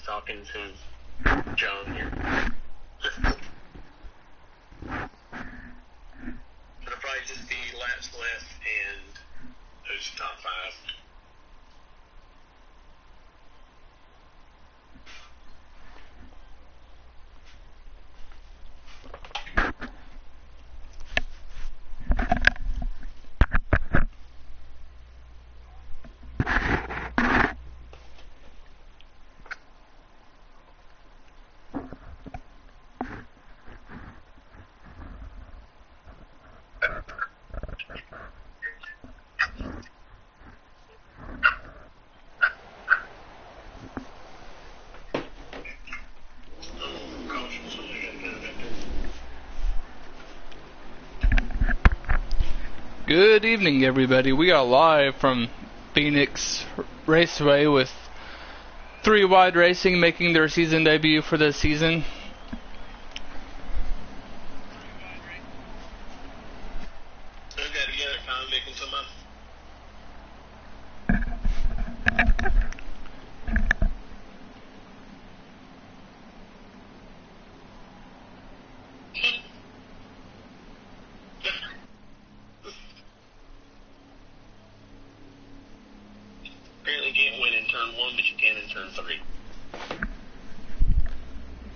talking to John here. It'll probably just be laps left and who's top 5. Good evening, everybody. We are live from Phoenix Raceway with 3 Wide Racing making their season debut for this season.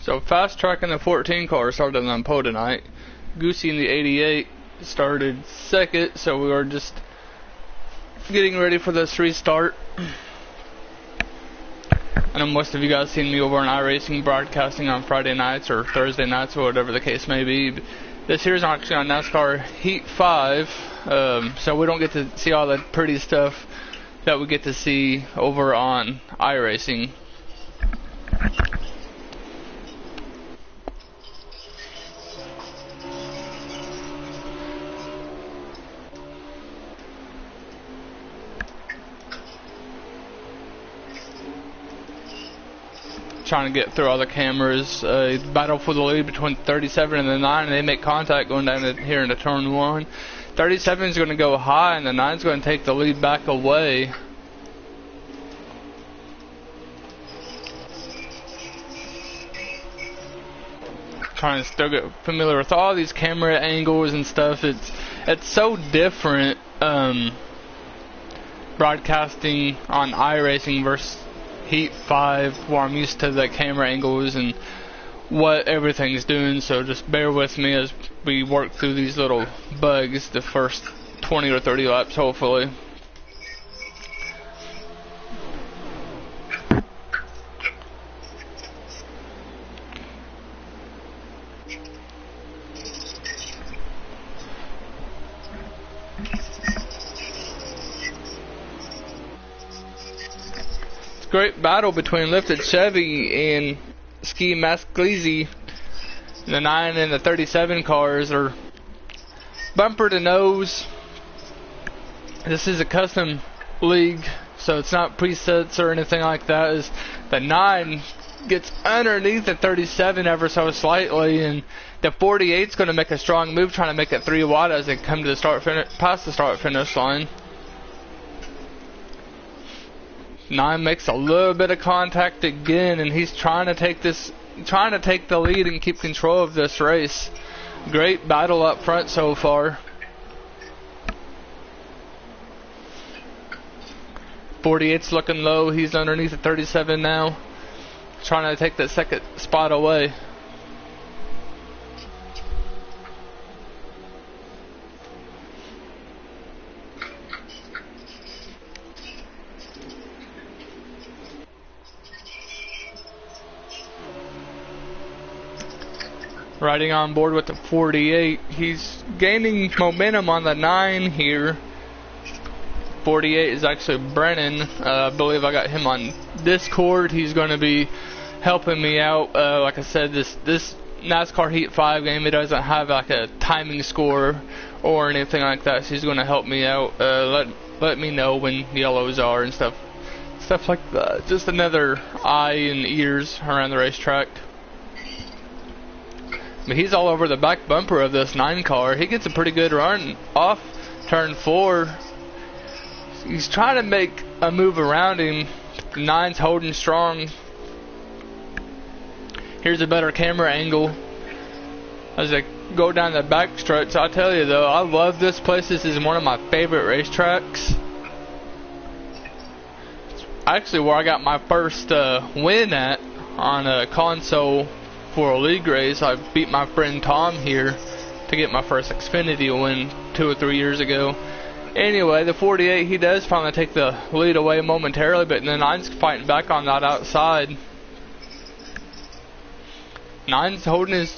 So Fast Track in the 14 car started on pole tonight. Goosey in the 88 started second, so we were just getting ready for this restart. I know most of you guys seen me over on iRacing broadcasting on Friday nights or Thursday nights or whatever the case may be. This here is actually on NASCAR Heat 5, so we don't get to see all the pretty stuff that we get to see over on iRacing. Trying to get through all the cameras. Battle for the lead between 37 and the 9, and they make contact going down here into turn 1. 37 is going to go high, and the 9 is going to take the lead back away. Trying to still get familiar with all these camera angles and stuff. It's so different broadcasting on iRacing versus Heat 5, where I'm used to the camera angles and what everything's doing, so just bear with me as we work through these little bugs the first 20 or 30 laps, hopefully. Great battle between Lifted Chevy and Ski Mascalese. The 9 and the 37 cars are bumper to nose. This is a custom league, so it's not presets or anything like that. It's the 9 gets underneath the 37 ever so slightly, and the 48 is going to make a strong move, trying to make it 3 wide as they come to the past the start finish line. 9 makes a little bit of contact again, and he's trying to take the lead and keep control of this race. Great battle up front so far. 48's looking low. He's underneath the 37 now, trying to take that second spot away. Riding on board with the 48. He's gaining momentum on the 9 here. 48 is actually Brennan. I believe I got him on Discord. He's going to be helping me out. Like I said, this NASCAR Heat 5 game, it doesn't have like a timing score or anything like that. So he's going to help me out. Let me know when yellows are and stuff like that. Just another eye and ears around the racetrack. But he's all over the back bumper of this 9 car. He gets a pretty good run off turn 4. He's trying to make a move around him. The 9's holding strong. Here's a better camera angle as I go down the back stretch. I'll tell you though, I love this place. This is one of my favorite racetracks. It's actually where I got my first win at on a console for a league race. I beat my friend Tom here to get my first Xfinity win 2 or 3 years ago. Anyway, the 48, he does finally take the lead away momentarily, but then Nine's fighting back on that outside. Nine's holding his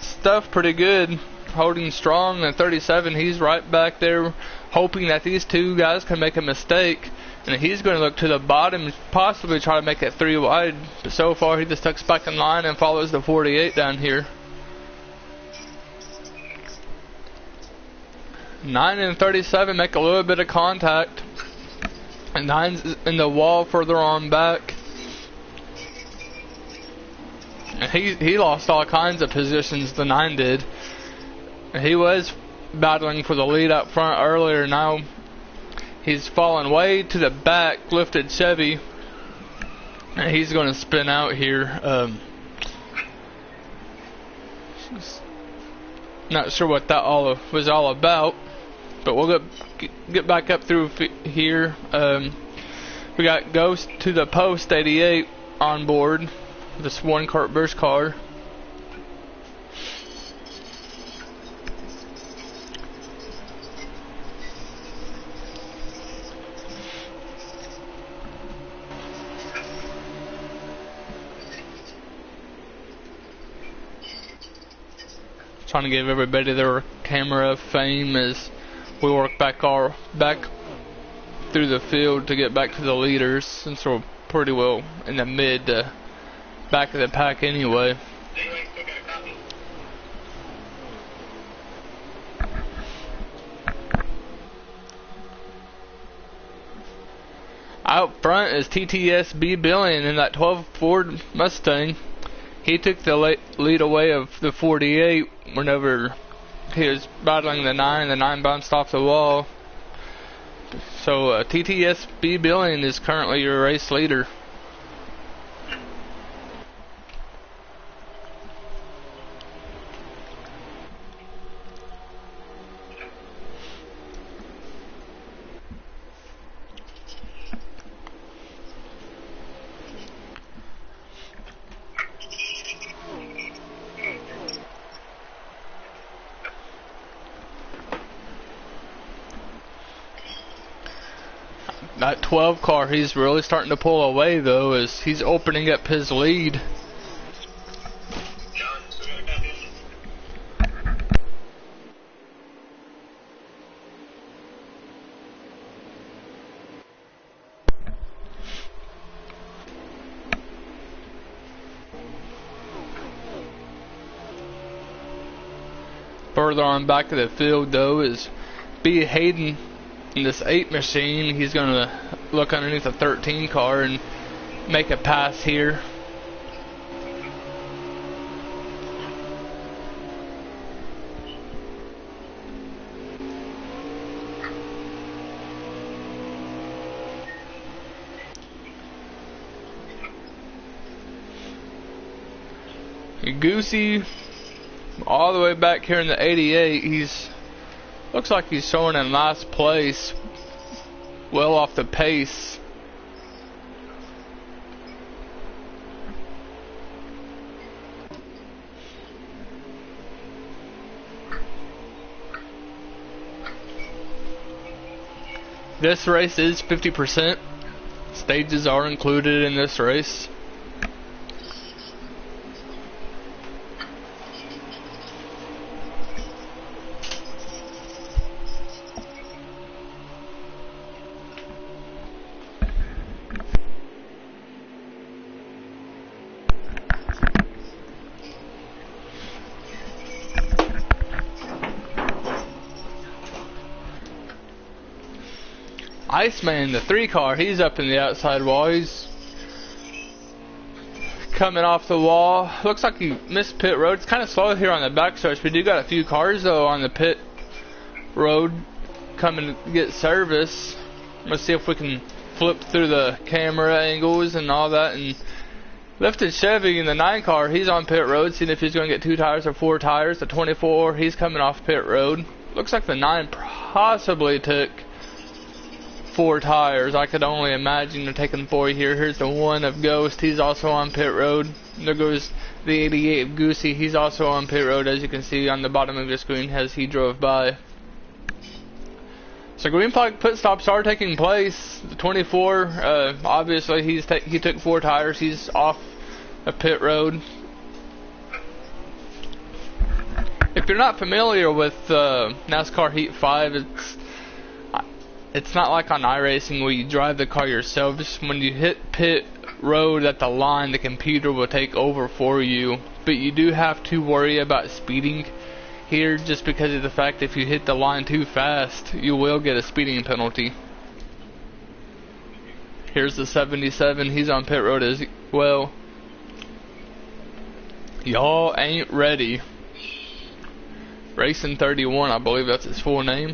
stuff pretty good, holding strong. And 37, he's right back there, hoping that these two guys can make a mistake, and he's going to look to the bottom, possibly try to make it 3 wide. But so far, he just tucks back in line and follows the 48 down here. 9 and 37 make a little bit of contact, and 9's in the wall further on back. And he lost all kinds of positions, the 9 did. He was battling for the lead up front earlier. Now he's fallen way to the back, lifted Chevy, and he's going to spin out here. Not sure what that all was all about, but we'll get back up through here. We got Ghost to the post 88 on board. This one Kurt Busch car. Trying to give everybody their camera fame as we work back through the field to get back to the leaders, since we're pretty well in the mid back of the pack anyway. Out front is TTSB Billion in that 12 Ford Mustang. He took the lead away of the 48 whenever he was battling the 9. The 9 bounced off the wall. So TTSB Billion is currently your race leader. That 12 car, he's really starting to pull away though, as he's opening up his lead. Further on back of the field though is B. Hayden. In this 8 machine, he's going to look underneath the 13 car and make a pass here. Goosey, all the way back here in the 88, looks like he's showing in last place, well off the pace. This race is 50%. Stages are included in this race. Iceman, the 3 car, he's up in the outside wall. He's coming off the wall. Looks like he missed pit road. It's kind of slow here on the backstretch. We do got a few cars though on the pit road coming to get service. Let's see if we can flip through the camera angles and all that and Lifted Chevy in the 9 car, he's on pit road, seeing if he's going to get 2 tires or 4 tires. The 24, he's coming off pit road. Looks like the 9 possibly took 4 tires. I could only imagine they're taking 4 here. Here's the 1 of Ghost, he's also on pit road. There goes the 88 of Goosey, he's also on pit road, as you can see on the bottom of your screen as he drove by. So green flag pit stops are taking place. The 24, obviously he took 4 tires. He's off a pit road. If you're not familiar with NASCAR Heat 5, it's not like on iRacing where you drive the car yourself. Just when you hit pit road at the line, the computer will take over for you. But you do have to worry about speeding here, just because of the fact if you hit the line too fast, you will get a speeding penalty. Here's the 77, he's on pit road as well. Y'all ain't ready. Racing 31, I believe that's his full name.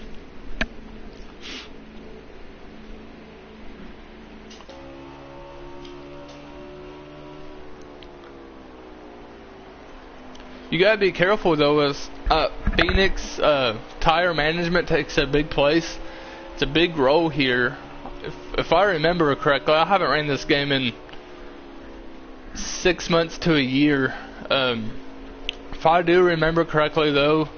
You gotta be careful though, as Phoenix tire management takes a big place. It's a big role here. If I remember correctly, I haven't ran this game in 6 months to a year. If I do remember correctly though,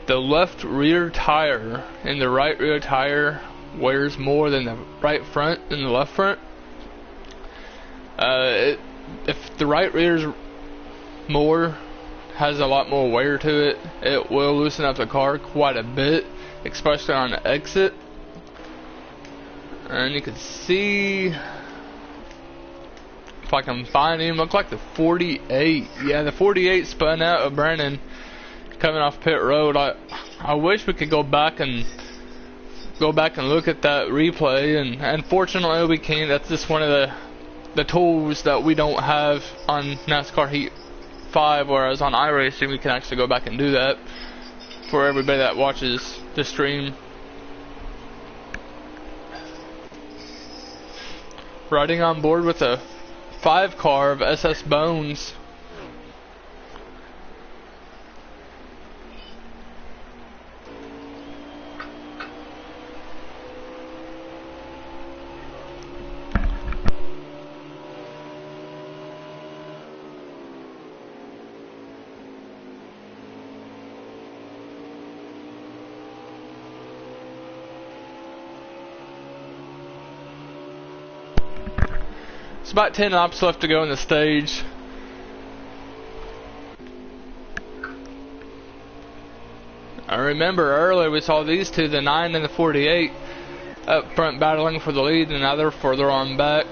the left rear tire and the right rear tire wears more than the right front and the left front. If the right rear's has a lot more wear to it, it will loosen up the car quite a bit, especially on the exit. And you can see, if I can find him, look like the 48. Yeah, the 48 spun out of Brennan coming off pit road. I wish we could go back and look at that replay, and unfortunately we can't. That's just one of the tools that we don't have on NASCAR Heat 5, whereas on iRacing we can actually go back and do that for everybody that watches the stream. Riding on board with a 5 car of SS Bones. It's about 10 laps left to go in the stage. I remember earlier we saw these two, the 9 and the 48, up front battling for the lead, and now they're further on back.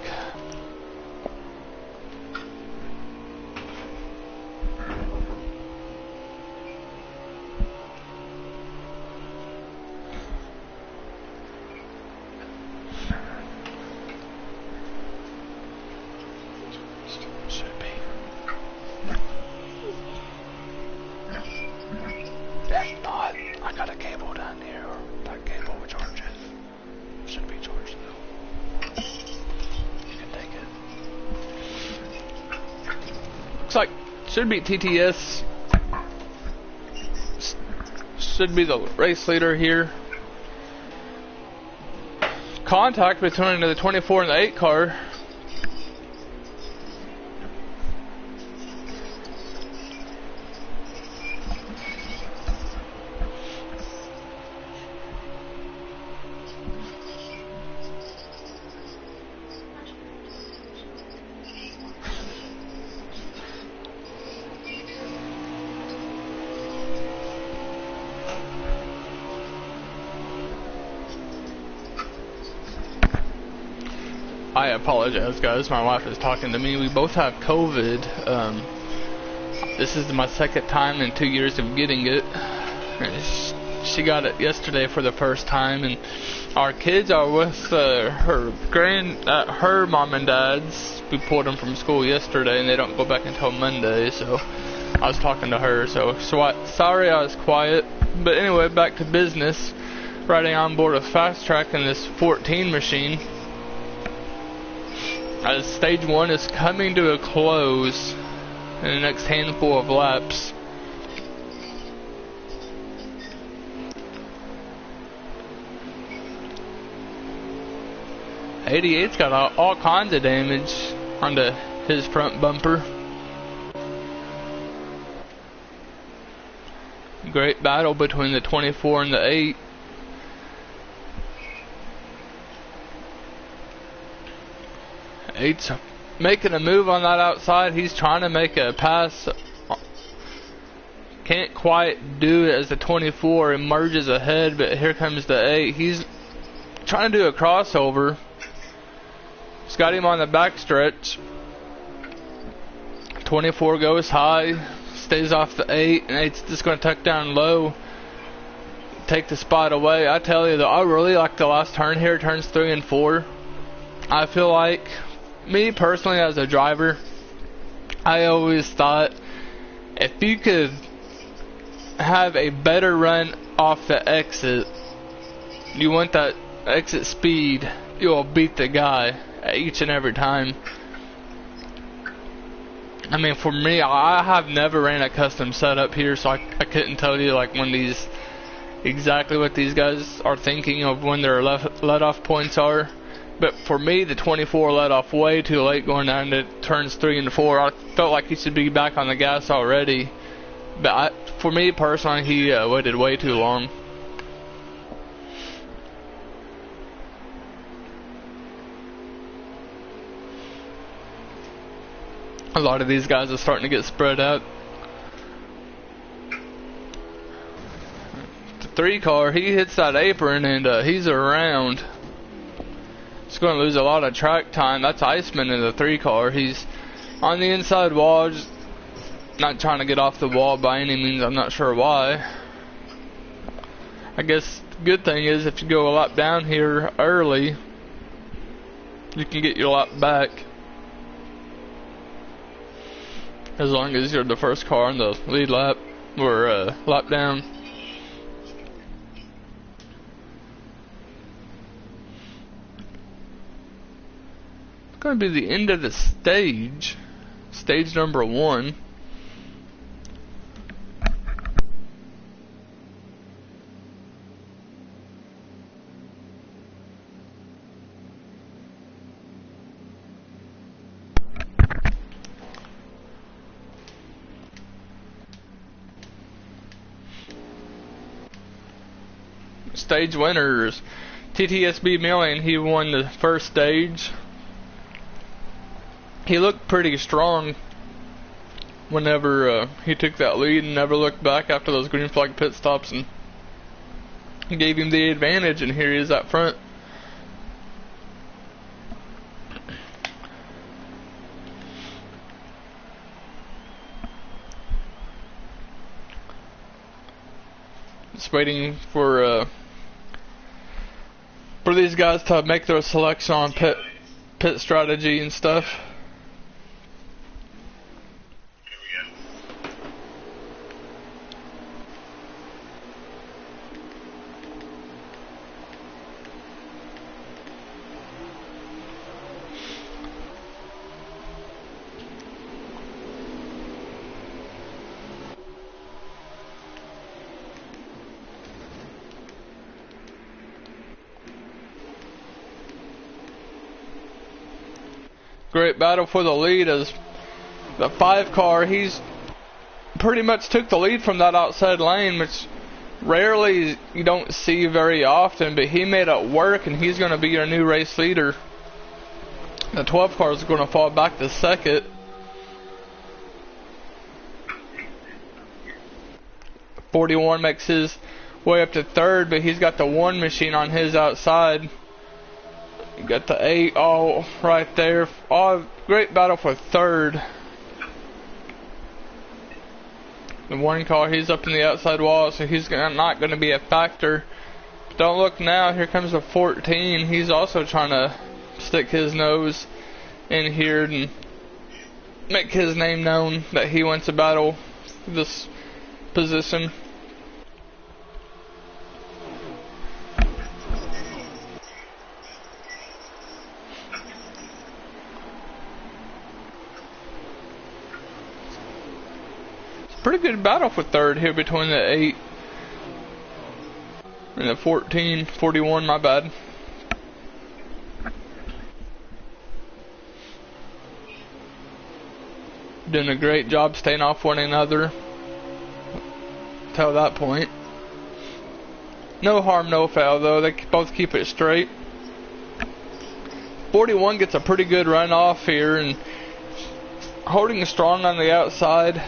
Should be TTS. Should be the race leader here. Contact between the 24 and the 8 car. I apologize, guys. My wife is talking to me. We both have COVID. This is my second time in 2 years of getting it. She got it yesterday for the first time, and our kids are with her mom and dad's. We pulled them from school yesterday, and they don't go back until Monday. So I was talking to her. So sorry I was quiet. But anyway, back to business. Riding on board a Fast Track in this 14 machine. as stage 1 is coming to a close in the next handful of laps. '88's got all kinds of damage onto his front bumper. Great battle between the 24 and the 8. Eight's making a move on that outside. He's trying to make a pass. Can't quite do it as the 24 emerges ahead, but here comes the 8. He's trying to do a crossover. He's got him on the backstretch. 24 goes high, stays off the 8, and 8's just going to tuck down low, take the spot away. I tell you though, I really like the last turn here, turns 3 and 4. I feel like, me personally as a driver, I always thought if you could have a better run off the exit, you want that exit speed, you'll beat the guy each and every time. I mean, for me, I have never ran a custom setup here, so I couldn't tell you like when these, exactly what these guys are thinking of when their let off points are. But for me, the 24 let off way too late going down to turns 3 and 4. I felt like he should be back on the gas already. But for me personally, he waited way too long. A lot of these guys are starting to get spread out. The 3 car, he hits that apron and he's around. He's going to lose a lot of track time. That's Iceman in the 3 car. He's on the inside wall, just not trying to get off the wall by any means. I'm not sure why. I guess the good thing is if you go a lap down here early, you can get your lap back. As long as you're the first car on the lead lap or lap down. It's going to be the end of the stage. Stage number 1. Stage winners, TTSB Million. He won the first stage. He looked pretty strong whenever he took that lead and never looked back after those green flag pit stops, and gave him the advantage, and here he is up front. Just waiting for these guys to make their selection on pit strategy and stuff. Great battle for the lead as the 5 car, he's pretty much took the lead from that outside lane, which rarely you don't see very often, but he made it work, and he's going to be your new race leader. The 12 car is going to fall back to second. .41 makes his way up to third, but he's got the 1 machine on his outside. You got the 8 all right there. Oh, great battle for third. The 1 car, he's up in the outside wall, so he's not going to be a factor. Don't look now, here comes the 14. He's also trying to stick his nose in here and make his name known that he wants to battle this position. pretty good battle for third here between the 8 and the 14, 41, my bad. Doing a great job staying off one another till that point. No harm, no foul though. They both keep it straight. 41 gets a pretty good run off here and holding strong on the outside.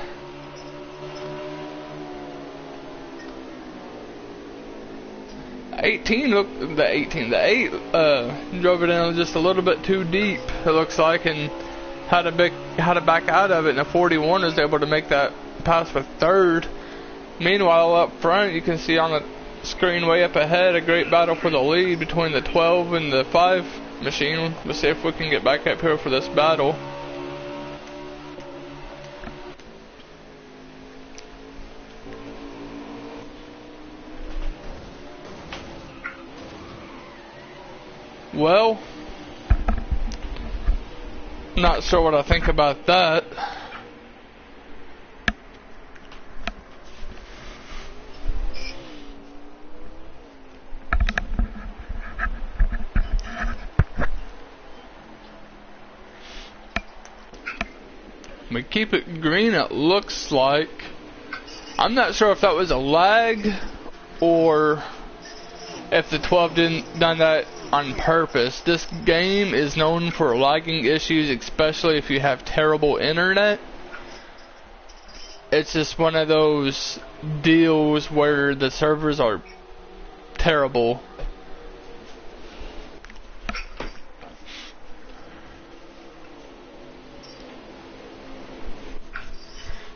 The 8 drove it in just a little bit too deep, it looks like, and had to back out of it, and the 41 was able to make that pass for third. Meanwhile, up front, you can see on the screen way up ahead a great battle for the lead between the 12 and the 5 machine. We'll see if we can get back up here for this battle. Well, not sure what I think about that. We keep it green, it looks like. I'm not sure if that was a lag or if the 12 didn't done that on purpose. This game is known for lagging issues, especially if you have terrible internet. It's just one of those deals where the servers are terrible.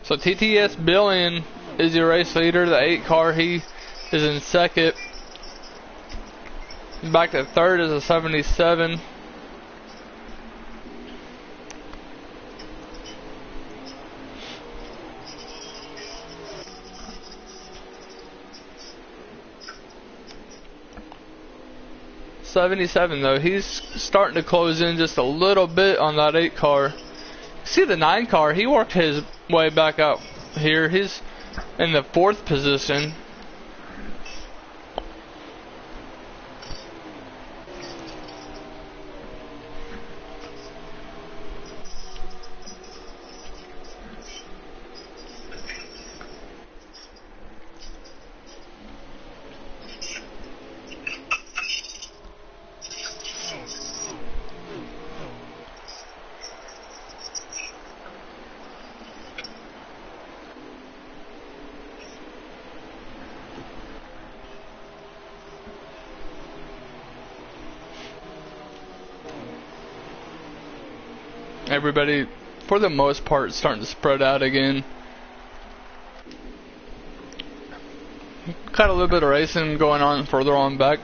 So TTS Billion is your race leader, the 8 car. He is in second. Back to third is a 77. Though, he's starting to close in just a little bit on that 8 car. See the 9 car, he worked his way back out here. He's in the 4th position. Everybody, for the most part, starting to spread out again. Got a little bit of racing going on further on back.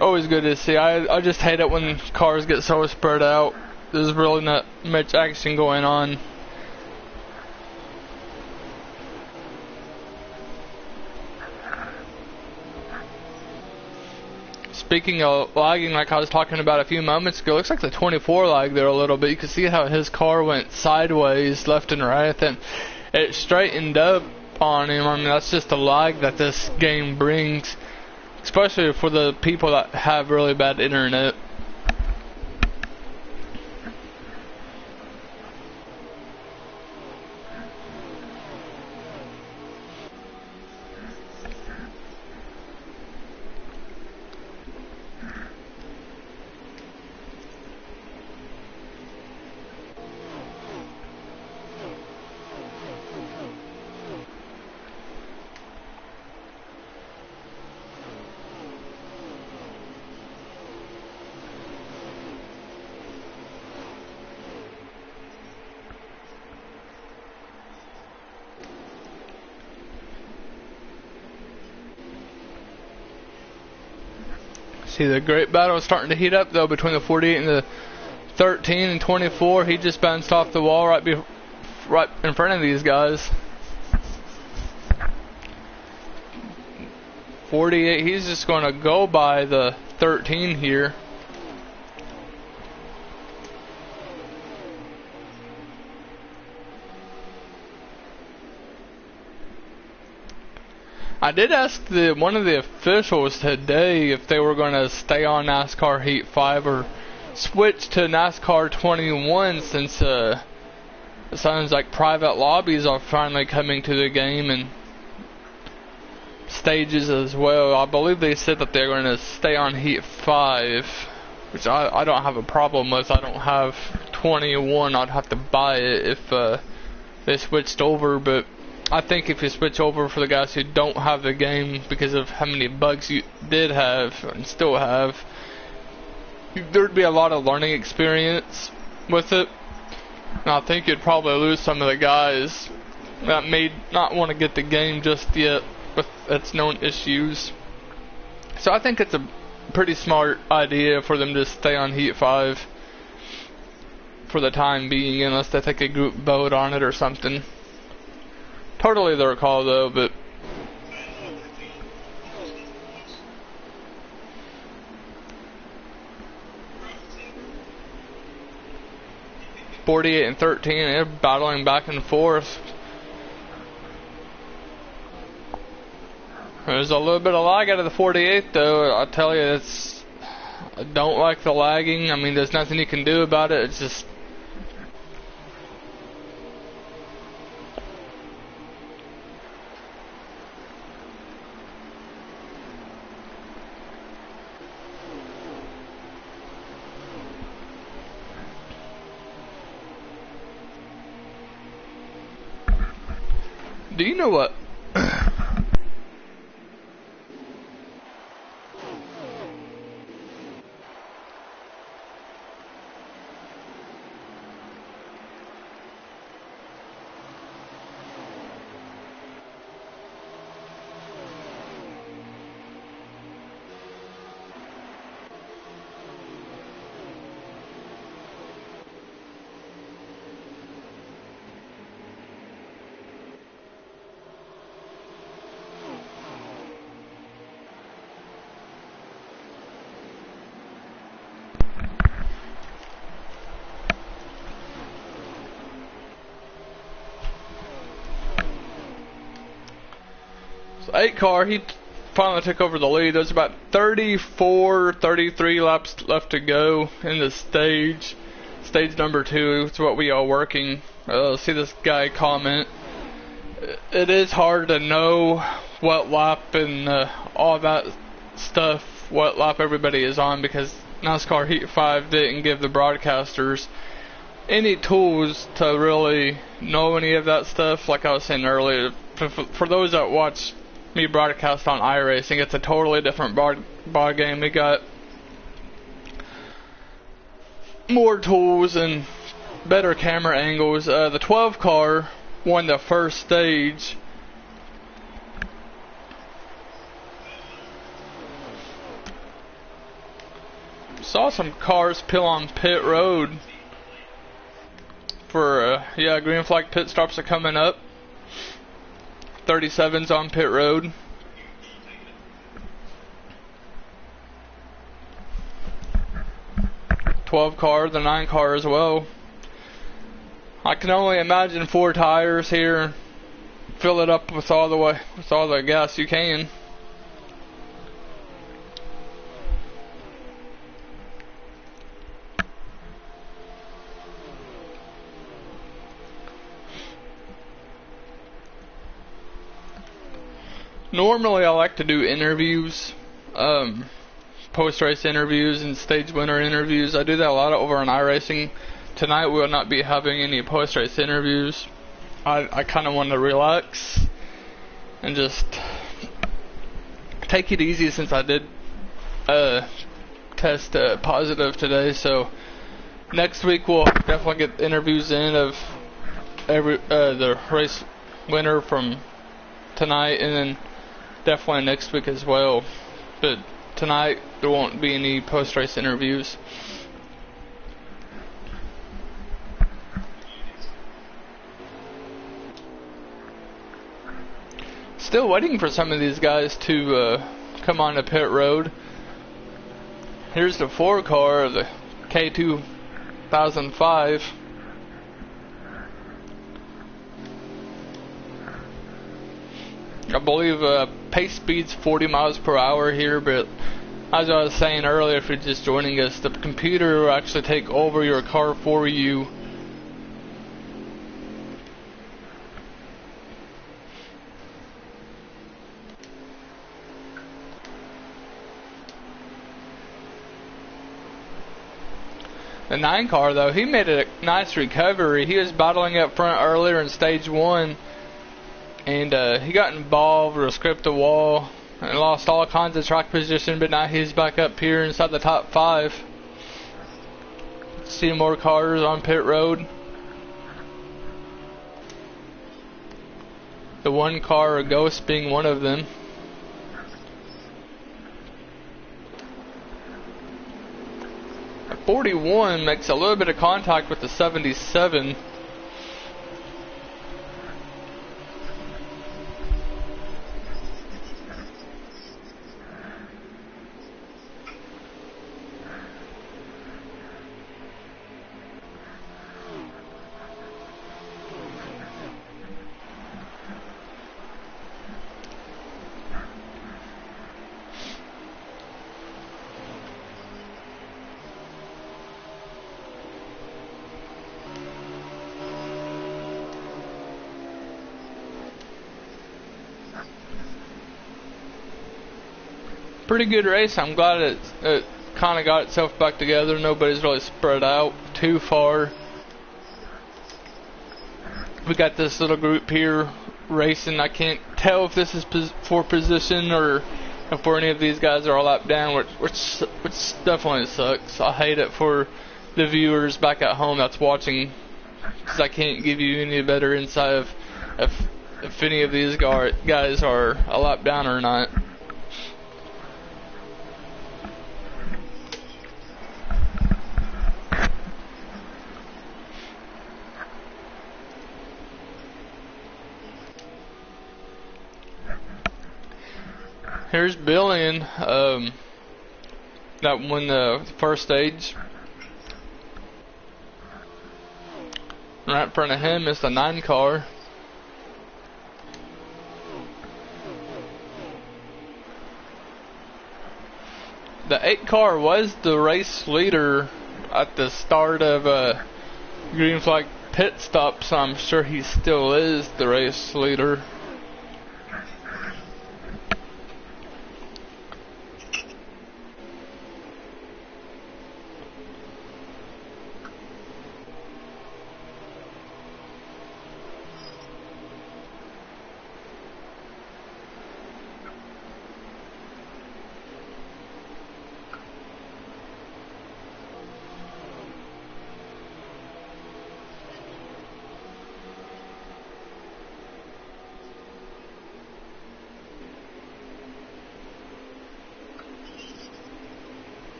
Always good to see. I just hate it when cars get so spread out. There's really not much action going on. Speaking of lagging, like I was talking about a few moments ago, looks like the 24 lagged there a little bit. You can see how his car went sideways, left and right, and it straightened up on him. I mean, that's just the lag that this game brings, especially for the people that have really bad internet. See the great battle starting to heat up though between the 48 and the 13 and 24. He just bounced off the wall right in front of these guys. 48, he's just going to go by the 13 here. I did ask one of the officials today if they were going to stay on NASCAR Heat 5 or switch to NASCAR 21, since it sounds like private lobbies are finally coming to the game and stages as well. I believe they said that they're going to stay on Heat 5, which I don't have a problem with. I don't have 21. I'd have to buy it if they switched over, but I think if you switch over for the guys who don't have the game because of how many bugs you did have and still have, there'd be a lot of learning experience with it. And I think you'd probably lose some of the guys that may not want to get the game just yet with its known issues. So I think it's a pretty smart idea for them to stay on Heat 5 for the time being, unless they take a group vote on it or something. Totally their call though, but 48 and 13, they're battling back and forth. There's a little bit of lag out of the 48 though. I tell you, I don't like the lagging. I mean, there's nothing you can do about it. It's just do you know what? So 8 car, he finally took over the lead. There's about 34, 33 laps left to go in the stage. Stage number 2 is what we are working. See this guy comment. It is hard to know what lap and all that stuff, what lap everybody is on, because NASCAR Heat 5 didn't give the broadcasters any tools to really know any of that stuff. Like I was saying earlier, for those that watch me broadcast on iRacing, it's a totally different bar game. We got more tools and better camera angles. The 12 car won the first stage. Saw some cars peel on pit road for green flag pit stops are coming up. 37's on pit road. '12 car, the 9 car as well. I can only imagine 4 tires here. Fill it up with all the gas you can. Normally I like to do interviews, post-race interviews and stage winner interviews. I do that a lot over on iRacing. Tonight we will not be having any post-race interviews. I kind of want to relax and just take it easy, since I did test positive today. So next week we'll definitely get interviews in of the race winner from tonight, and then definitely next week as well. But tonight there won't be any post-race interviews. Still waiting for some of these guys to come on to pit road. Here's the 4 car, the K2005. I believe pace speed's 40 miles per hour here, but as I was saying earlier, if you're just joining us, the computer will actually take over your car for you. The 9 car, though, he made a nice recovery. He was battling up front earlier in stage 1, and he got involved or scraped the wall and lost all kinds of track position, but now he's back up here inside the top 5. See more cars on pit road. The 1 car, Ghost, being one of them. The 41 makes a little bit of contact with the 77. Pretty good race. I'm glad it kind of got itself back together. Nobody's really spread out too far. We got this little group here racing. I can't tell if this is for position or if any of these guys are a lap down, which definitely sucks. I hate it for the viewers back at home that's watching, because I can't give you any better insight of if any of these guys are a lap down or not. Here's Billion, that won the first stage. Right in front of him is the 9 car. The 8 car was the race leader at the start of green flag pit stop, so I'm sure he still is the race leader.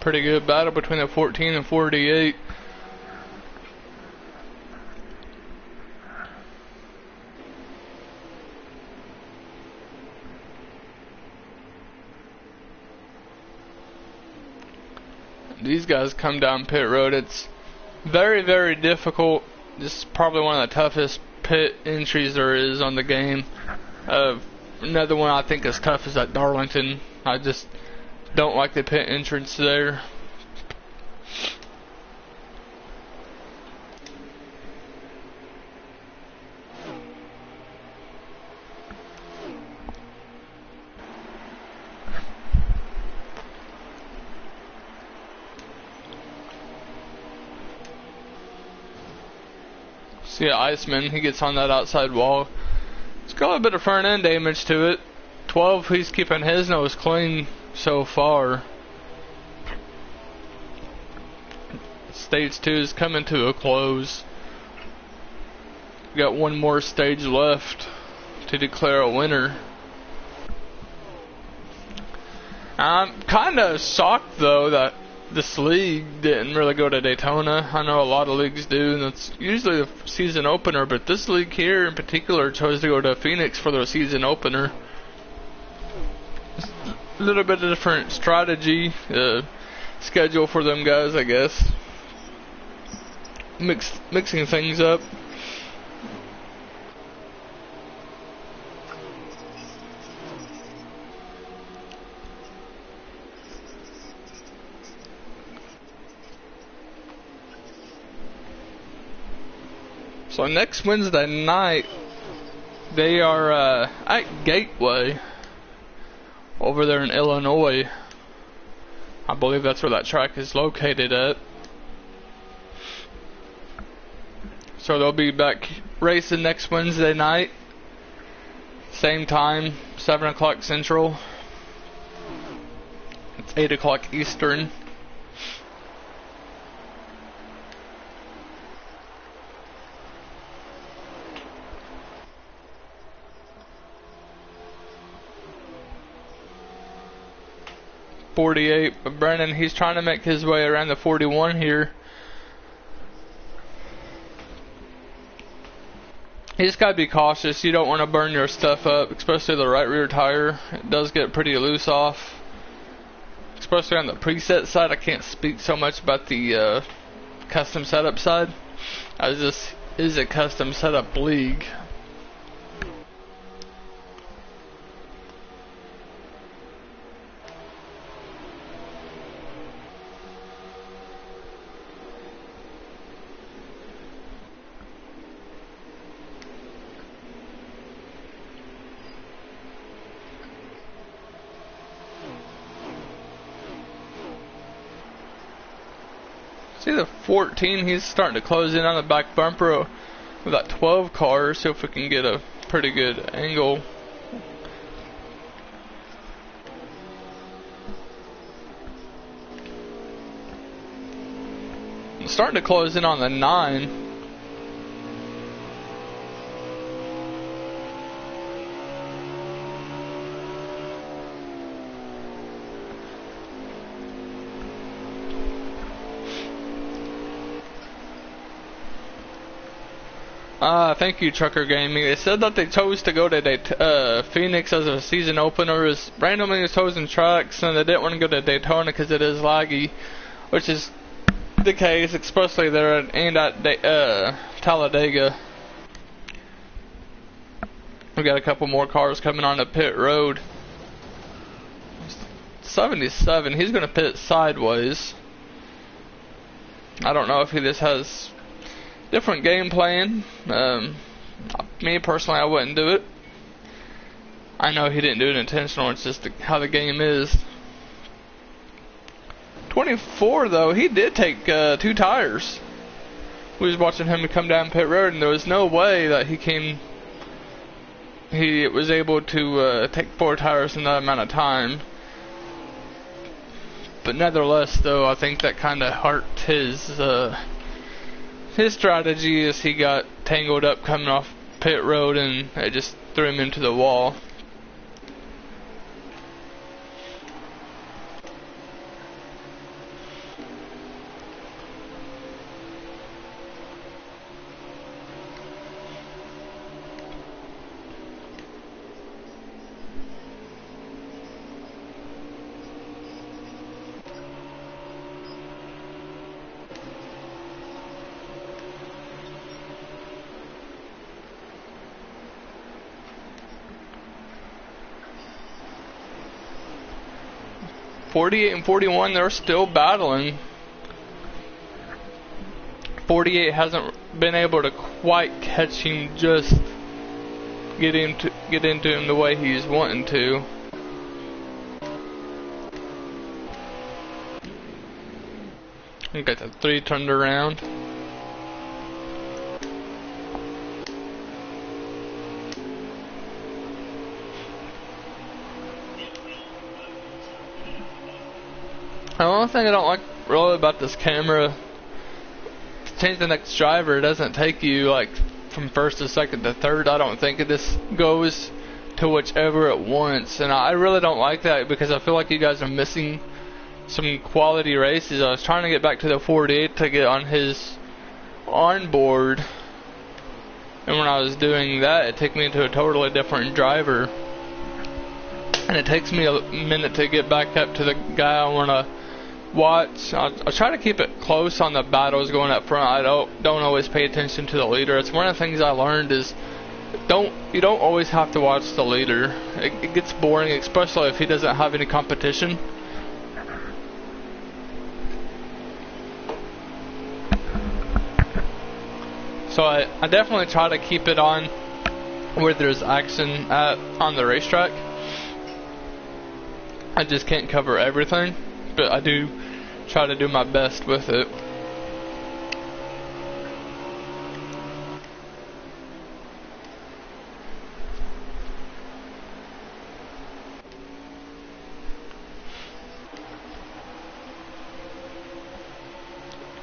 Pretty good battle between the 14 and 48. These guys come down pit road. It's very, very difficult. This is probably one of the toughest pit entries there is on the game. Another one I think is tough is at Darlington. I just don't like the pit entrance there. See Iceman, he gets on that outside wall. It's got a bit of front end damage to it. 12, he's keeping his nose clean so far. Stage 2 is coming to a close. Got one more stage left to declare a winner. I'm kind of shocked though that this league didn't really go to Daytona. I know a lot of leagues do, and it's usually the season opener, but this league here in particular chose to go to Phoenix for their season opener. A little bit of different strategy, schedule for them guys, I guess. Mixing things up. So next Wednesday night, they are at Gateway over there in Illinois. I believe that's where that track is located at. So they'll be back racing next Wednesday night, same time, 7 o'clock Central. It's 8 o'clock Eastern. .48, but Brennan, he's trying to make his way around the 41 here. You just gotta be cautious. You don't want to burn your stuff up, especially the right rear tire. It does get pretty loose off, especially on the preset side. I can't speak so much about the custom setup side, as this is a custom setup league. See the 14, he's starting to close in on the back bumper with that 12 car, see if we can get a pretty good angle. I'm starting to close in on the 9. Thank you, Trucker Gaming. They said that they chose to go to Phoenix as a season opener, as randomly chosen tracks, and they didn't want to go to Daytona because it is laggy, which is the case, especially there and at Talladega. We got a couple more cars coming on the pit road. 77, he's going to pit sideways. I don't know if he just has different game plan. Me personally, I wouldn't do it. I know he didn't do it intentional, it's just how the game is. 24 though, he did take 2 tires. We was watching him come down pit road, and there was no way that he was able to take 4 tires in that amount of time. But nevertheless though, I think that kind of hurt his strategy, as he got tangled up coming off pit road, and it just threw him into the wall. .48 and 41, they're still battling. 48 hasn't been able to quite catch him, just get into him the way he's wanting to. We got the 3 turned around. The only thing I don't like really about this camera, to change the next driver, it doesn't take you like from first to second to third. I don't think this goes to whichever it wants, and I really don't like that, because I feel like you guys are missing some quality races. I was trying to get back to the 48 to get on his onboard, and when I was doing that, it took me to a totally different driver, and it takes me a minute to get back up to the guy I want to watch. I'll try to keep it close on the battles going up front. I don't always pay attention to the leader. It's one of the things I learned is you don't always have to watch the leader. It gets boring, especially if he doesn't have any competition. So I definitely try to keep it on where there's action on the racetrack. I just can't cover everything, but I do try to do my best with it.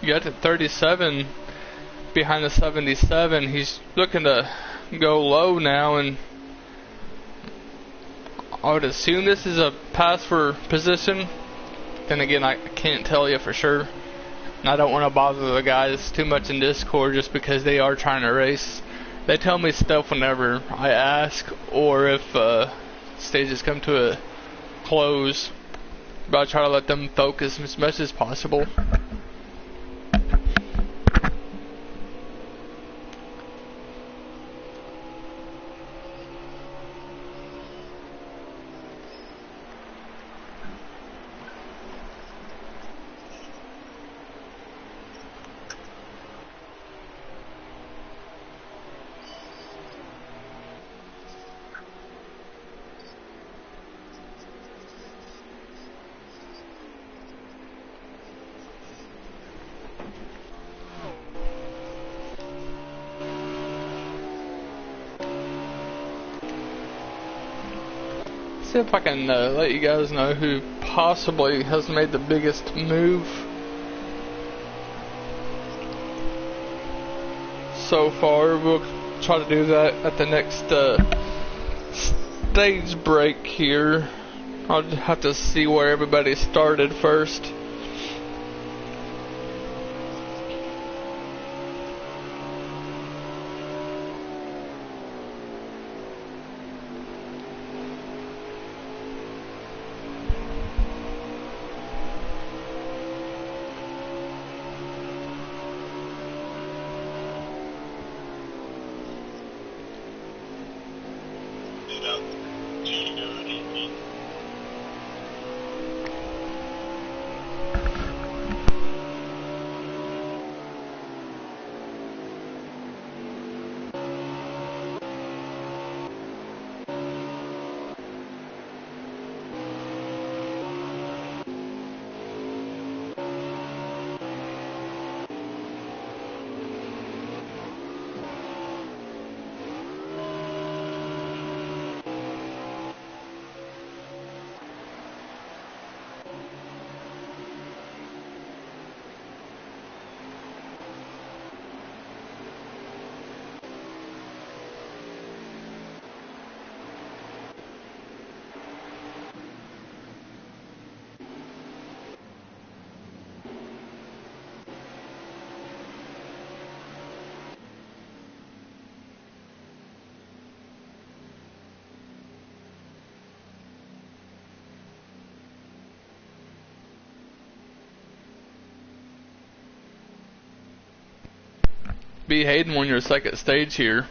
You got to 37 behind the 77. He's looking to go low now, and I would assume this is a pass for position. Then again, I can't tell you for sure. And I don't want to bother the guys too much in Discord just because they are trying to race. They tell me stuff whenever I ask, or if stages come to a close. But I try to let them focus as much as possible. See if I can let you guys know who possibly has made the biggest move so far. We'll try to do that at the next stage break here. I'll have to see where everybody started first. B. Hayden won your second stage here.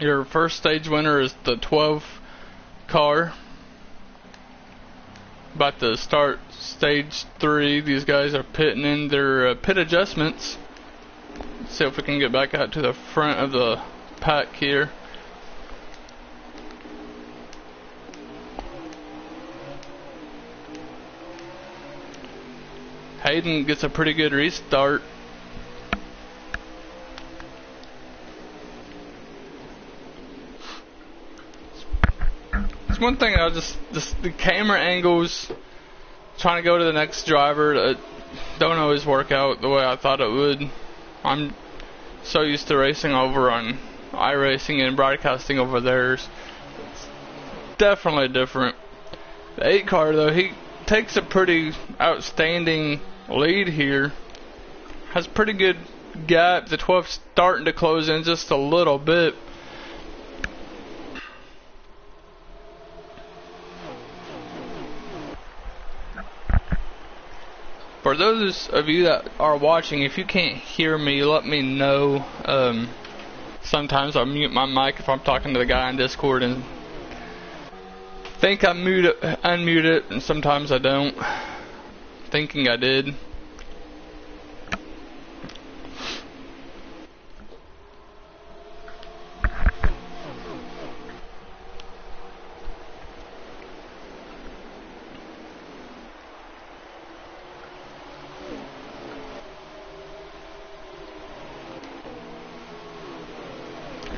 Your first stage winner is the 12 car. About to start stage 3. These guys are pitting in their pit adjustments. Let's see if we can get back out to the front of the pack here. Hayden gets a pretty good restart. It's one thing the camera angles, trying to go to the next driver, don't always work out the way I thought it would. I'm so used to racing over on iRacing and broadcasting over theirs. It's definitely different. The 8 car though, he takes a pretty outstanding lead here. Has pretty good gap. The 12's starting to close in just a little bit. For those of you that are watching, if you can't hear me, let me know. Sometimes I'll mute my mic if I'm talking to the guy on Discord and think I unmute it, and sometimes I don't. Thinking I did.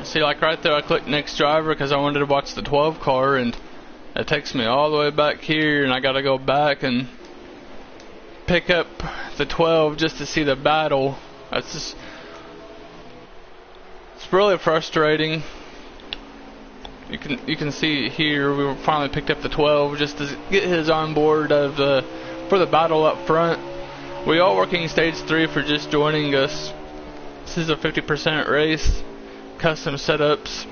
See, like right there, I clicked next driver because I wanted to watch the 12 car, and it takes me all the way back here, and I gotta go back and pick up the 12 just to see the battle. It's really frustrating. You can see here we finally picked up the 12 just to get his on board for the battle up front. We are working stage 3 for just joining us. This is a 50% race. Custom setups.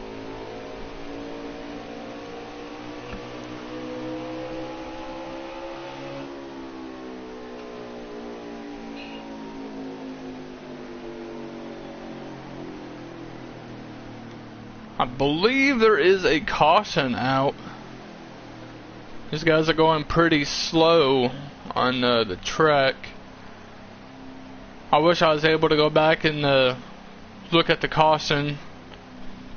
I believe there is a caution out. These guys are going pretty slow on the track. I wish I was able to go back and look at the caution.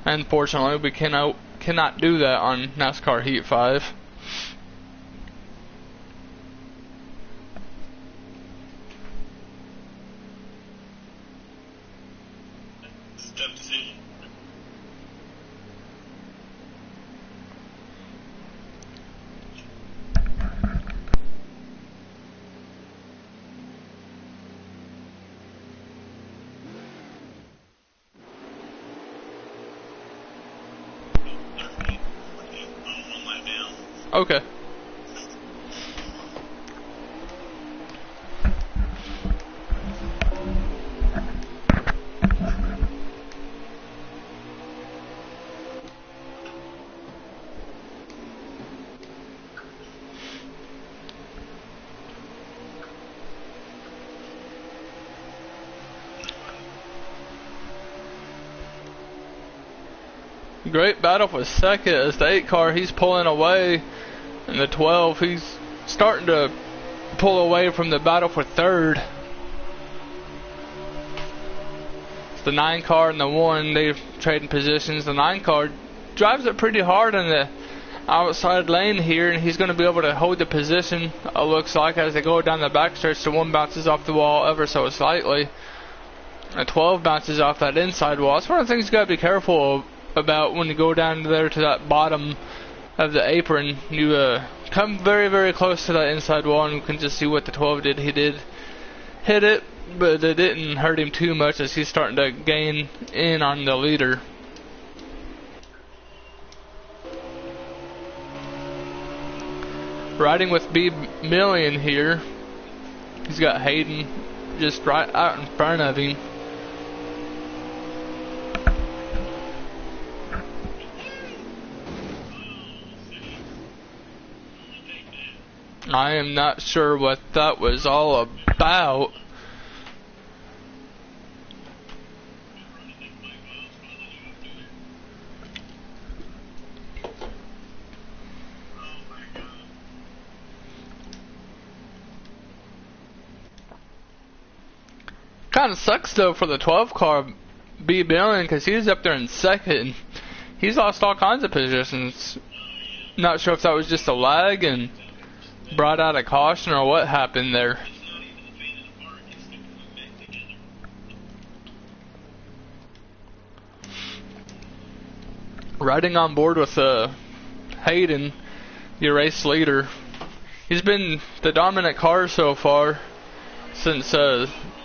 Unfortunately, we cannot do that on NASCAR Heat 5. It's a tough decision. Okay. Great battle for second as the 8 car, he's pulling away, and the 12, he's starting to pull away from the battle for third. It's the 9 car and the 1, they're trading positions. The 9 car drives it pretty hard in the outside lane here, and he's going to be able to hold the position, looks like, as they go down the backstretch. The 1 bounces off the wall ever so slightly. The 12 bounces off that inside wall. That's one of the things you got to be careful about when you go down there to that bottom of the apron. You come very, very close to that inside wall, and you can just see what the 12 did. He did hit it, but it didn't hurt him too much as he's starting to gain in on the leader. Riding with B Million here. He's got Hayden just right out in front of him. I am not sure what that was all about. kind of sucks though for the 12 car B Billion, because he was up there in second. He's lost all kinds of positions. Not sure if that was just a lag and brought out a caution or what happened there. Riding on board with Hayden, your race leader. He's been the dominant car so far since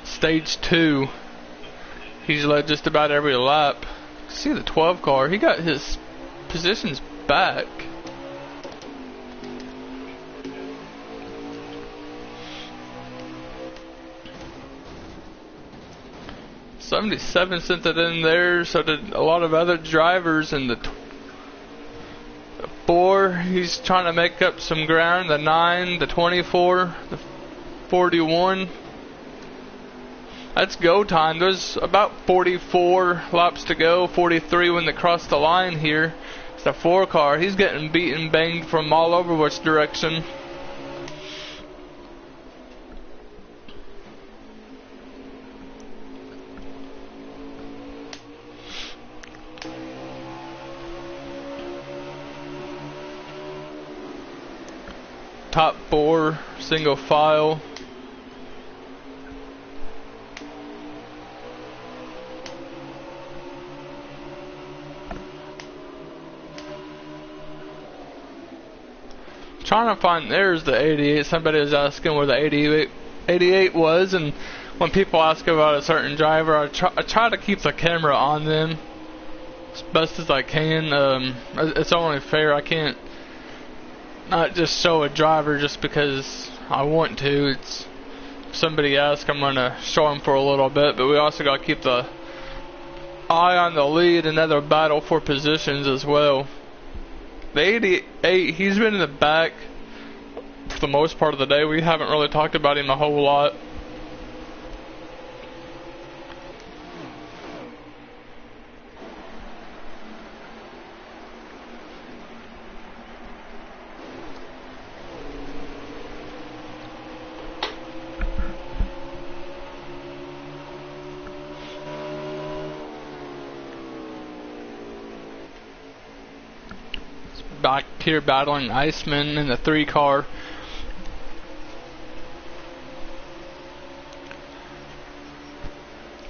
stage 2. He's led just about every lap. See the 12 car, he got his positions back. '77 sent it in there, so did a lot of other drivers in the 4. He's trying to make up some ground. The 9, the 24, the 41. That's go time. There's about 44 laps to go, 43 when they cross the line here. It's the 4 car. He's getting beaten, banged from all over which direction. Top 4, single file. Trying to find, there's the 88. Somebody was asking where the 88 was, and when people ask about a certain driver, I try to keep the camera on them as best as I can. It's only fair. I can't not just show a driver just because I want to. It's, if somebody asks, I'm gonna show them for a little bit, but we also gotta keep the eye on the lead, another battle for positions as well. The 88, he's been in the back for the most part of the day. We haven't really talked about him a whole lot. Back here battling Iceman in the 3 car.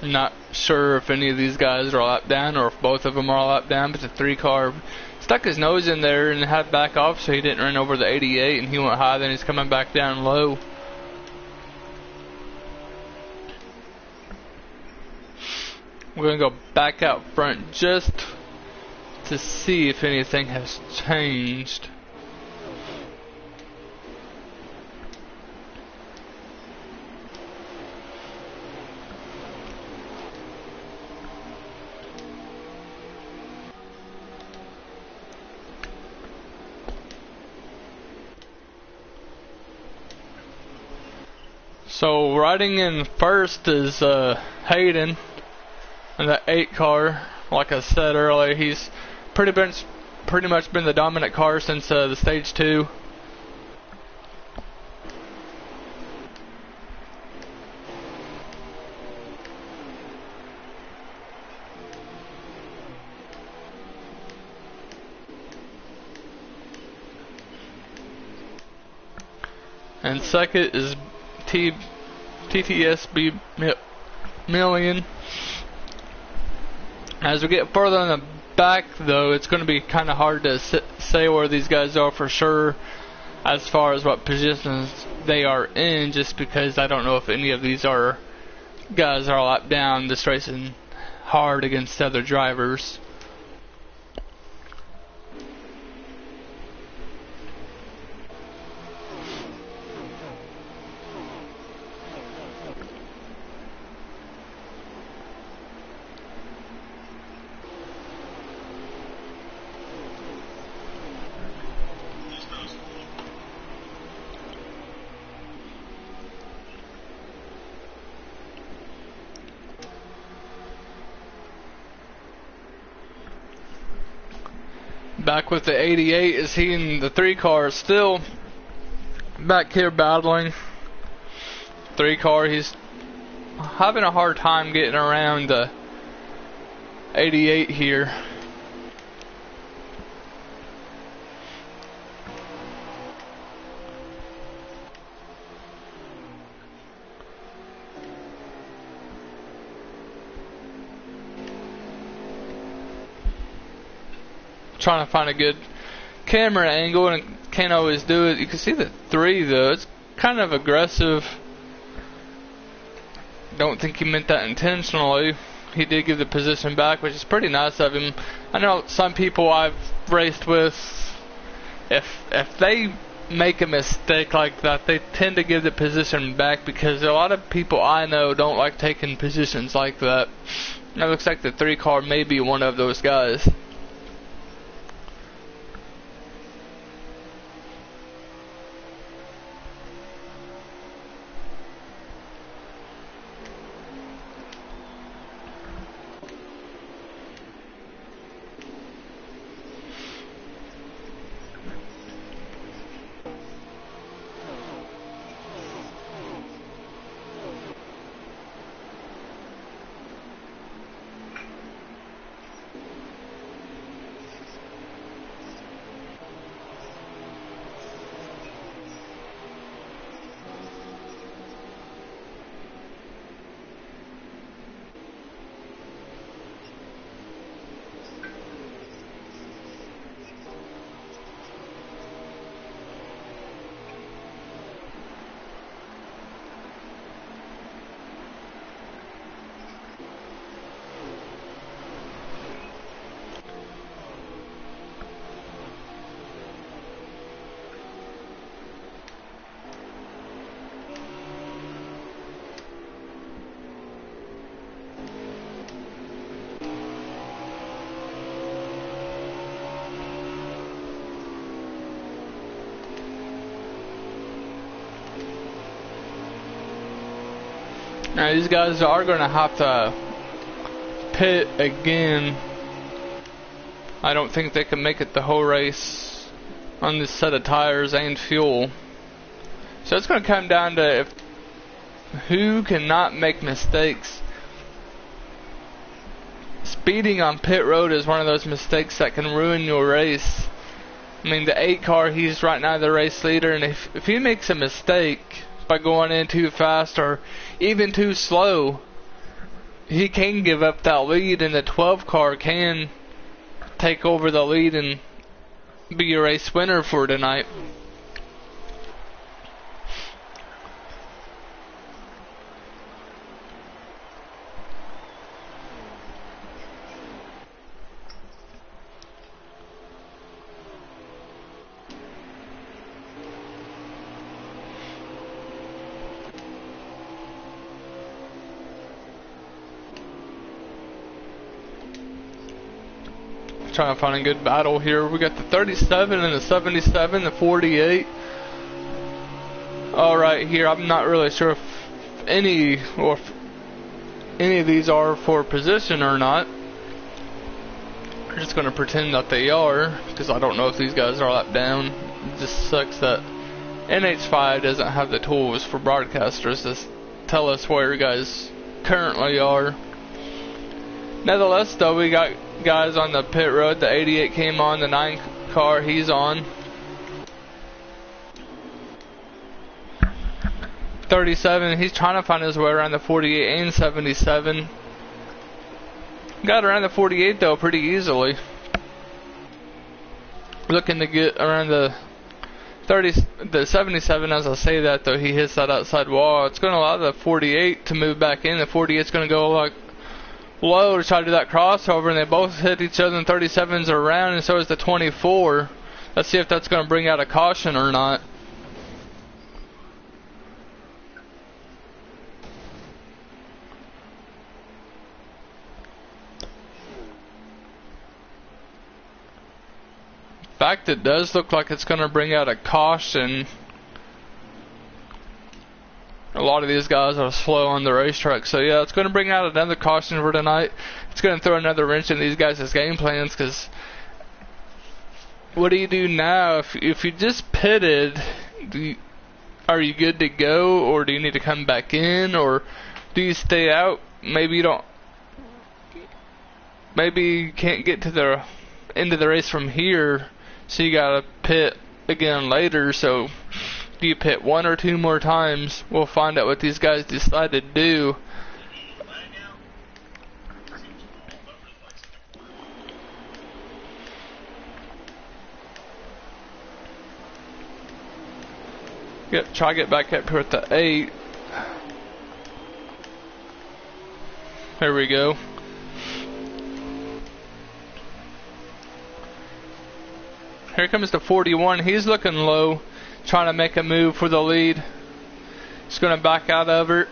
Not sure if any of these guys are lap down or if both of them are lap down, but the 3 car stuck his nose in there and had back off so he didn't run over the 88, and he went high, then he's coming back down low. We're going to go back out front just to see if anything has changed. So riding in first is Hayden in the 8 car. Like I said earlier, he's pretty much been the dominant car since the stage 2. And second is TTSB Million. As we get further in the back, though, it's going to be kind of hard to say where these guys are for sure as far as what positions they are in, just because I don't know if any of these guys are lap down, just racing hard against other drivers. Back with the 88, is he in the 3 car still back here battling. 3 car, he's having a hard time getting around the 88 here. Trying to find a good camera angle, and can't always do it. You can see the 3 though, it's kind of aggressive. Don't think he meant that intentionally. He did give the position back, which is pretty nice of him. I know some people I've raced with, if they make a mistake like that, they tend to give the position back, because a lot of people I know don't like taking positions like that. And it looks like the 3 car may be one of those guys. Now these guys are going to have to pit again. I don't think they can make it the whole race on this set of tires and fuel. So it's going to come down to who cannot make mistakes. Speeding on pit road is one of those mistakes that can ruin your race. I mean, the 8 car, he's right now the race leader, and if he makes a mistake by going in too fast or even too slow, he can give up that lead, and the 12 car can take over the lead and be a race winner for tonight. Trying to find a good battle here. We got the 37 and the 77, the 48. All right, here I'm not really sure if any of these are for position or not. I'm just gonna pretend that they are, because I don't know if these guys are up down. It just sucks that NH5 doesn't have the tools for broadcasters to tell us where you guys currently are. Nevertheless, though, we got guys on the pit road. The 88 came on, the 9 car, he's on. 37, he's trying to find his way around the 48 and 77. Got around the 48 though pretty easily. Looking to get around the 77. As I say that though, he hits that outside wall. It's going to allow the 48 to move back in. The 48's going to go like low to try to do that crossover, and they both hit each other, and 37s are around, and so is the 24. Let's see if that's going to bring out a caution or not. In fact, it does look like it's going to bring out a caution. A lot of these guys are slow on the racetrack, so yeah, it's going to bring out another caution for tonight. It's going to throw another wrench in these guys' game plans, because what do you do now? If you just pitted, are you good to go, or do you need to come back in, or Do you stay out? Maybe you don't. Maybe you can't get to the end of the race from here, so you gotta pit again later. So do you pit 1 or 2 more times? We'll find out what these guys decide to do. Try to get back up here at the 8. There we go. Here comes the 41. He's looking low, trying to make a move for the lead. He's going to back out of it.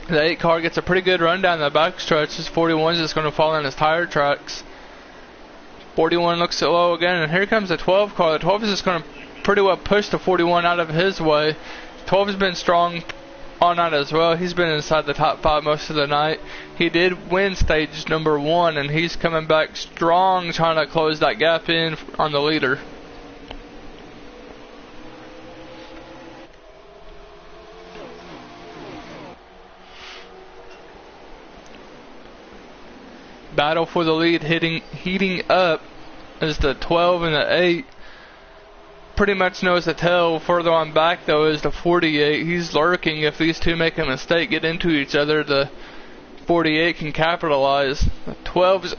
The 8 car gets a pretty good run down the backstretch. This 41 is just going to fall in his tire tracks. 41 looks low again, and here comes the 12 car. The 12 is just going to pretty well push the 41 out of his way. 12 has been strong all night as well. He's been inside the top 5 most of the night. He did win stage number 1, and he's coming back strong, trying to close that gap in on the leader. Battle for the lead heating up as the 12 and the 8 pretty much knows the tail. Further on back though is the 48. He's lurking. If these two make a mistake, get into each other, the 48 can capitalize. The 12 is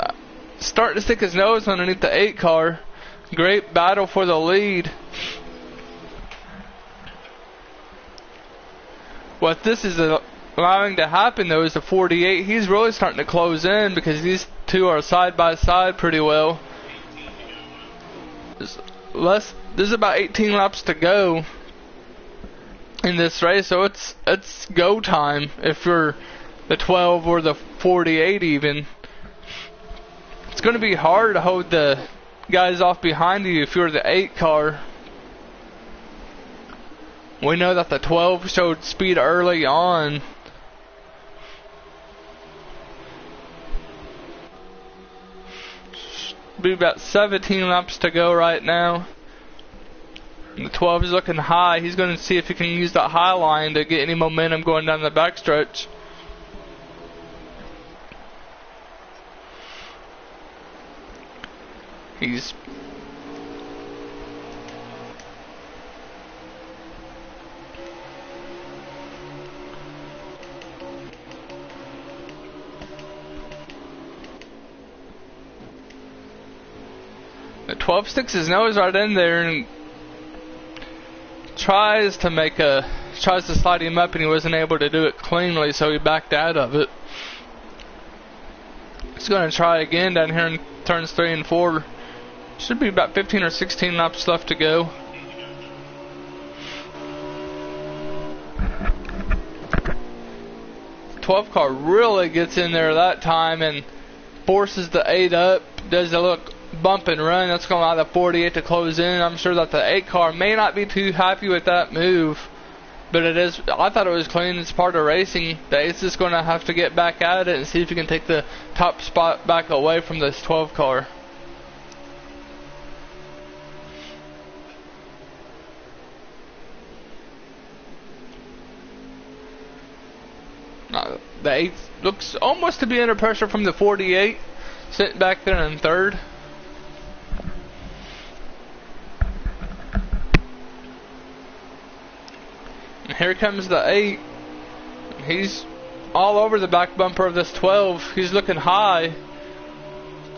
starting to stick his nose underneath the 8 car. Great battle for the lead. What this is allowing to happen though is the 48. He's really starting to close in because these two are side by side pretty well. There's about 18 laps to go in this race, so it's go time if you're the 12 or the 48 even. It's going to be hard to hold the guys off behind you if you're the 8 car. We know that the 12 showed speed early on. Be about 17 laps to go right now. The 12 is looking high. He's going to see if he can use that high line to get any momentum going down the backstretch. He's the 12 sticks his nose right in there and tries to slide him up, and he wasn't able to do it cleanly, so he backed out of it. He's going to try again down here in turns 3 and 4. Should be about 15 or 16 laps left to go. The 12 car really gets in there that time and forces the 8 up. Does a look bump and run. That's going to allow the 48 to close in. I'm sure that the 8 car may not be too happy with that move, but it is. I thought it was clean. It's part of racing. The 8's just going to have to get back at it and see if he can take the top spot back away from this 12 car. The 8 looks almost to be under pressure from the 48, sitting back there in 3rd. And here comes the 8. He's all over the back bumper of this 12. He's looking high,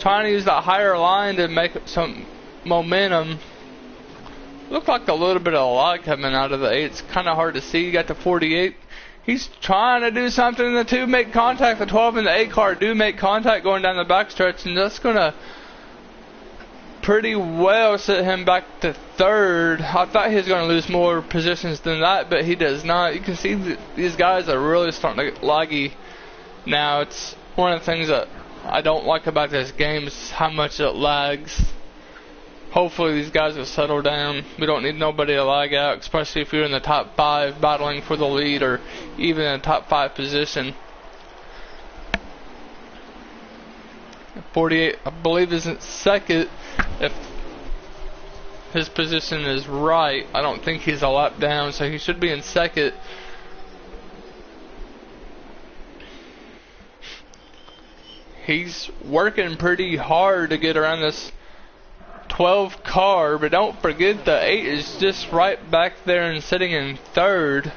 trying to use that higher line to make some momentum. Looked like a little bit of light coming out of the 8. It's kind of hard to see. You got the 48. He's trying to do something. The 2 make contact. The 12 and the 8 car do make contact going down the backstretch, and that's going to pretty well set him back to 3rd. I thought he was going to lose more positions than that, but he does not. You can see that these guys are really starting to get laggy now. It's one of the things that I don't like about this game is how much it lags. Hopefully these guys will settle down. We don't need nobody to lag out, especially if you're in the top 5 battling for the lead or even in the top 5 position. 48, I believe, is in 2nd. If his position is right, I don't think he's a lap down, so he should be in 2nd. he's working pretty hard to get around this 12 car, but don't forget the 8 is just right back there and sitting in third.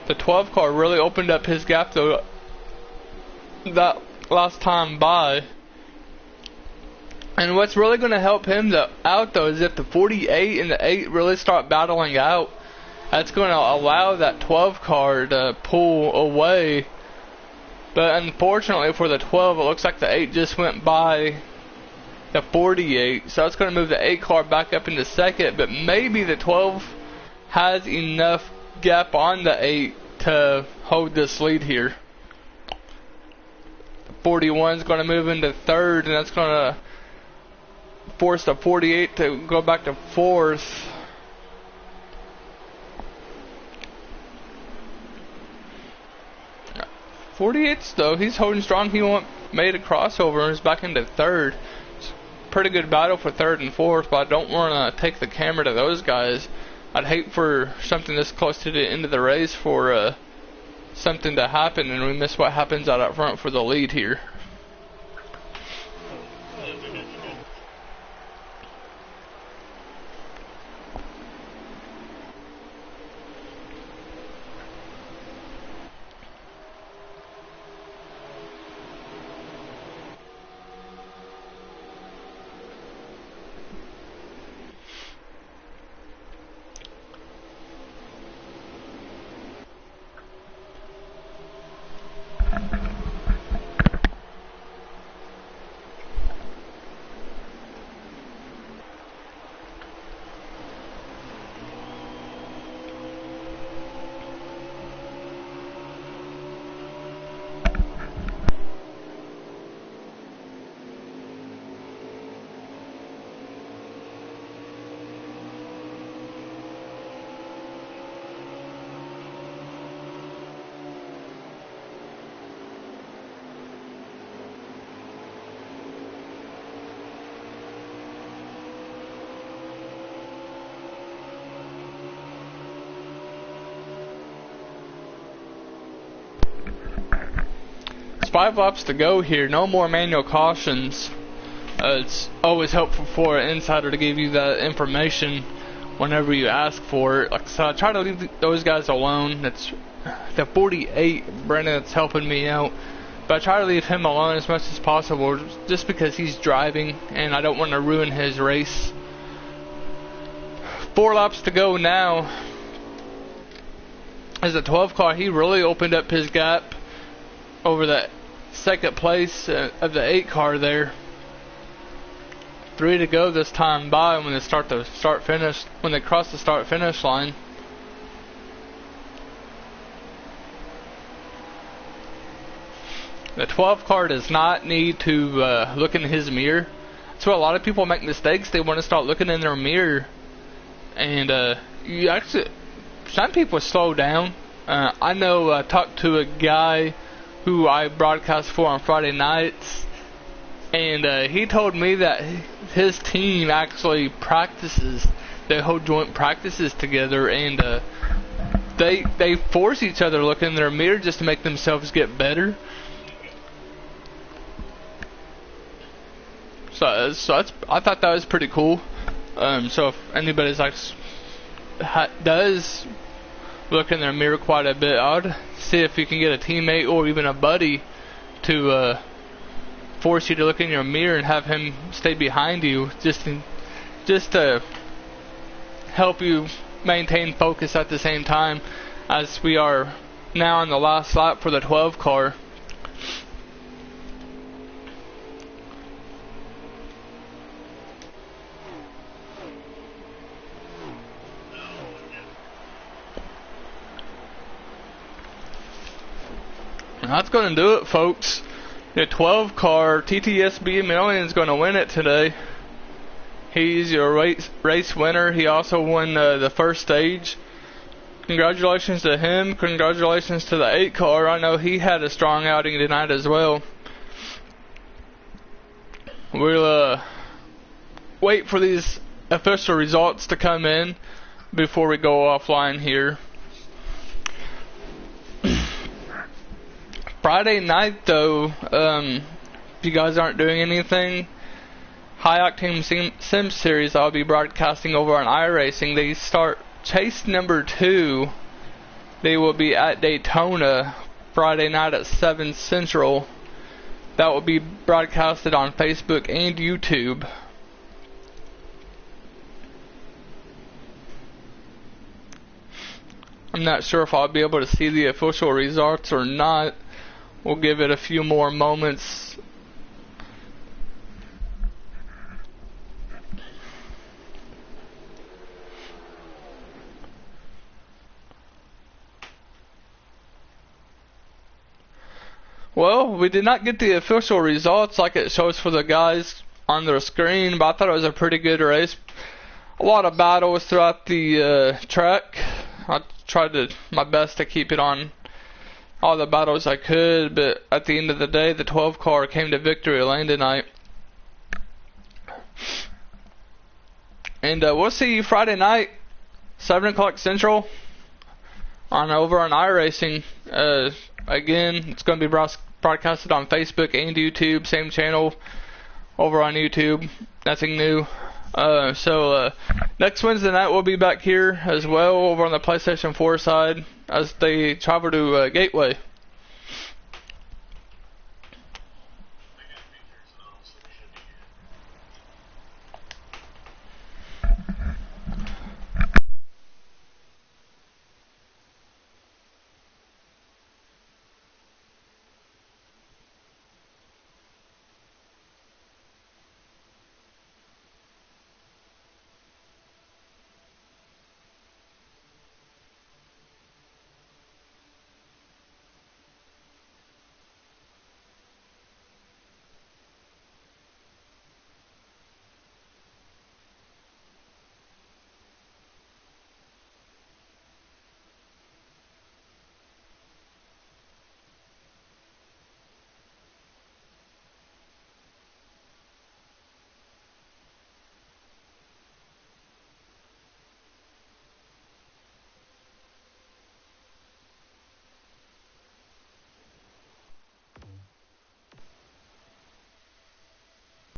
The 12 car really opened up his gap though that last time by. And what's really going to help him out though is if the 48 and the 8 really start battling out. That's going to allow that 12 car to pull away. But unfortunately for the 12, it looks like the 8 just went by the 48. So that's going to move the 8 car back up into second. But maybe the 12 has enough gap on the 8 to hold this lead here. 41 is going to move into third, and that's going to force the 48 to go back to fourth. .48 though, he's holding strong. He made a crossover and is back into third. It's a pretty good battle for third and fourth, but I don't want to take the camera to those guys. I'd hate for something this close to the end of the race for something to happen and we miss what happens out up front for the lead here. It's 5 laps to go here. No more manual cautions. It's always helpful for an insider to give you that information whenever you ask for it. Like I said, I try to leave those guys alone. It's the 48, Brennan, that's helping me out. But I try to leave him alone as much as possible just because he's driving and I don't want to ruin his race. 4 laps to go now. As a 12 car, he really opened up his gap over that second place of the 8 car there. 3 to go this time by when they when they cross the start finish line. The 12 car does not need to look in his mirror. That's where a lot of people make mistakes. They want to start looking in their mirror, and some people slow down. I know I talked to a guy who I broadcast for on Friday nights, and he told me that his team actually practices. They hold joint practices together, and they force each other to look in their mirror just to make themselves get better. So I thought that was pretty cool. So if anybody's does look in their mirror quite a bit, I would see if you can get a teammate or even a buddy to force you to look in your mirror and have him stay behind you, just to help you maintain focus at the same time, as we are now on the last lap for the 12 car. That's going to do it, folks. The 12 car TTSB Million is going to win it today. He's your race winner. He also won the first stage. Congratulations to him. Congratulations to the 8 car. I know he had a strong outing tonight as well. We'll wait for these official results to come in. before we go offline here. Friday night, though, if you guys aren't doing anything, High Octane Sim Series I'll be broadcasting over on iRacing. They start chase number 2. They will be at Daytona Friday night at 7 Central. That will be broadcasted on Facebook and YouTube. I'm not sure if I'll be able to see the official results or not. We'll give it a few more moments. Well, we did not get the official results like it shows for the guys on their screen, but I thought it was a pretty good race. A lot of battles throughout the track. I tried my best to keep it on all the battles I could, but at the end of the day, the 12 car came to victory lane tonight. And we'll see you Friday night, 7 o'clock Central, over on iRacing. Again, it's going to be broadcasted on Facebook and YouTube, same channel over on YouTube. Nothing new. So next Wednesday night we'll be back here as well over on the PlayStation 4 side as they travel to Gateway.